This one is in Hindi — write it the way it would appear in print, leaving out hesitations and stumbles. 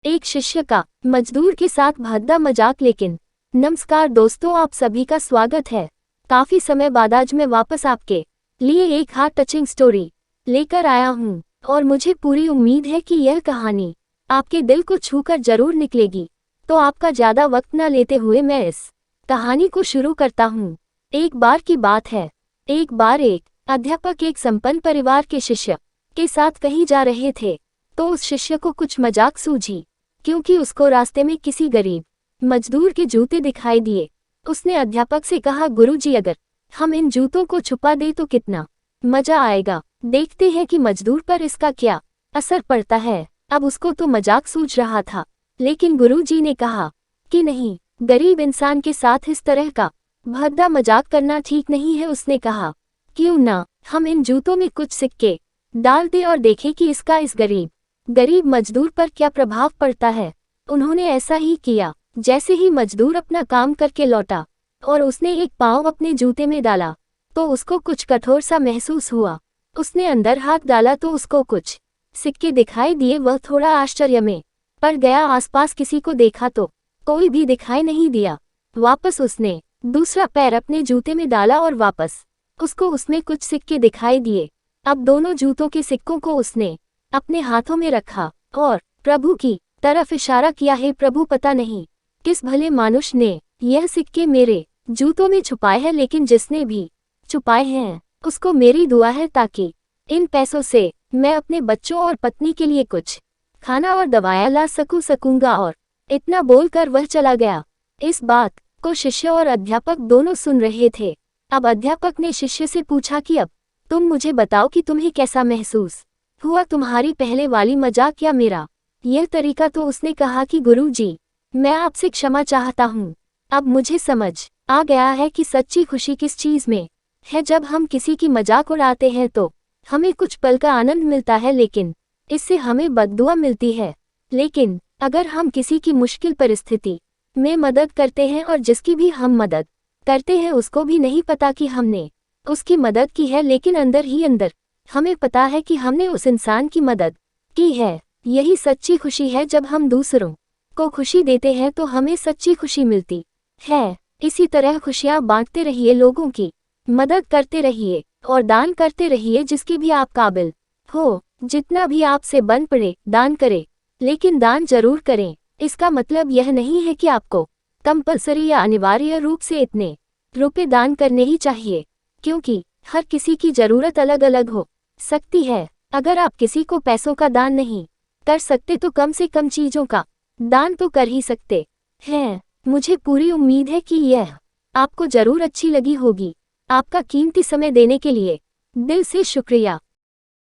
एक शिष्य का मजदूर के साथ भद्दा मजाक। लेकिन नमस्कार दोस्तों, आप सभी का स्वागत है। काफी समय बाद आज मैं वापस आपके लिए एक हार्ट टचिंग स्टोरी लेकर आया हूँ और मुझे पूरी उम्मीद है कि यह कहानी आपके दिल को छूकर जरूर निकलेगी। तो आपका ज्यादा वक्त न लेते हुए मैं इस कहानी को शुरू करता हूँ। एक बार की बात है। एक बार एक अध्यापक एक संपन्न परिवार के शिष्य के साथ कहीं जा रहे थे, तो उस शिष्य को कुछ मजाक सूझी, क्योंकि उसको रास्ते में किसी गरीब मजदूर के जूते दिखाई दिए। उसने अध्यापक से कहा, गुरुजी, अगर हम इन जूतों को छुपा दे तो कितना मजा आएगा। देखते हैं कि मजदूर पर इसका क्या असर पड़ता है। अब उसको तो मजाक सूझ रहा था, लेकिन गुरुजी ने कहा कि नहीं, गरीब इंसान के साथ इस तरह का भद्दा मजाक करना ठीक नहीं है। उसने कहा, क्यों ना हम इन जूतों में कुछ सिक्के डाल दें और देखें कि इसका इस गरीब मजदूर पर क्या प्रभाव पड़ता है। उन्होंने ऐसा ही किया। जैसे ही मजदूर अपना काम करके लौटा और उसने एक पाँव अपने जूते में डाला, तो उसको कुछ कठोर सा महसूस हुआ। उसने अंदर हाथ डाला तो उसको कुछ सिक्के दिखाई दिए। वह थोड़ा आश्चर्य में पड़ गया। आसपास किसी को देखा तो कोई भी दिखाई नहीं दिया। वापस उसने दूसरा पैर अपने जूते में डाला और वापस उसको उसमें कुछ सिक्के दिखाई दिए। अब दोनों जूतों के सिक्कों को उसने अपने हाथों में रखा और प्रभु की तरफ इशारा किया, हे प्रभु, पता नहीं किस भले मानुष ने यह सिक्के मेरे जूतों में छुपाए हैं, लेकिन जिसने भी छुपाए हैं उसको मेरी दुआ है, ताकि इन पैसों से मैं अपने बच्चों और पत्नी के लिए कुछ खाना और दवाएं ला सकूंगा। और इतना बोलकर वह चला गया। इस बात को शिष्य और अध्यापक दोनों सुन रहे थे। अब अध्यापक ने शिष्य से पूछा कि अब तुम मुझे बताओ कि तुम्हें कैसा महसूस हुआ, तुम्हारी पहले वाली मजाक या मेरा यह तरीका। तो उसने कहा कि गुरुजी, मैं आपसे क्षमा चाहता हूँ। अब मुझे समझ आ गया है कि सच्ची खुशी किस चीज में है। जब हम किसी की मजाक उड़ाते हैं तो हमें कुछ पल का आनंद मिलता है, लेकिन इससे हमें बद्दुआ मिलती है। लेकिन अगर हम किसी की मुश्किल परिस्थिति में मदद करते हैं और जिसकी भी हम मदद करते हैं उसको भी नहीं पता कि हमने उसकी मदद की है, लेकिन अंदर ही अंदर हमें पता है कि हमने उस इंसान की मदद की है, यही सच्ची खुशी है। जब हम दूसरों को खुशी देते हैं तो हमें सच्ची खुशी मिलती है। इसी तरह खुशियां बांटते रहिए, लोगों की मदद करते रहिए और दान करते रहिए, जिसके भी आप काबिल हो। जितना भी आपसे बन पड़े दान करें, लेकिन दान जरूर करें। इसका मतलब यह नहीं है कि आपको कंपलसरी या अनिवार्य रूप से इतने रुपए दान करने ही चाहिए, क्योंकि हर किसी की जरूरत अलग अलग हो सकती है। अगर आप किसी को पैसों का दान नहीं कर सकते तो कम से कम चीजों का दान तो कर ही सकते हैं। मुझे पूरी उम्मीद है कि यह आपको जरूर अच्छी लगी होगी। आपका कीमती समय देने के लिए दिल से शुक्रिया।